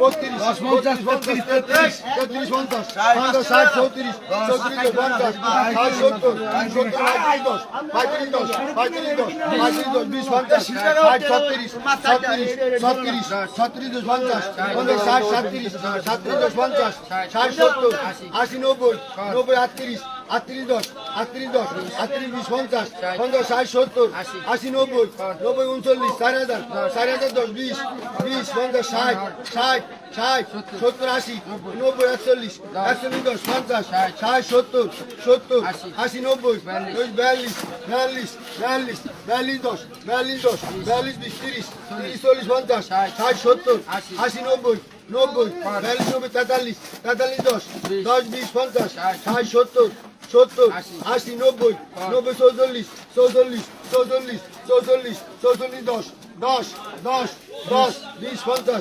বত্রিশ, পঞ্চাশ, তেত্রিশ, 50, 60, 34, 34, 50, 60, 70, 70, 10, 35, 10, 35, 10, 20, 50, 60, 36, 37, 37, 37, 50, 50, 60, 37, 37, 50, 60, 70, 80, 90, 90, 38, 38, 10, 38, 10, 38, 20, 50, 50, 60, 70, 80, 90, 90, 39, 4000, 4000, 10, 20, 20, 50, 60, 60, 60, 70, 80, 90, 41, 41, 10, 50, 60, 70, 70, 80, 90, 42, 42, 42, 42, 10, 42, 10, 42, 20, 30, 30, 40, 50, 60, 70, 80, 90, 90, 42, 90, 43, 43, 10, 10, 20, 50, 60, 70, 70, 80, 90, 90, 44, 44, 44, 44, 44, 10, 10, 10, 10, 20, 50,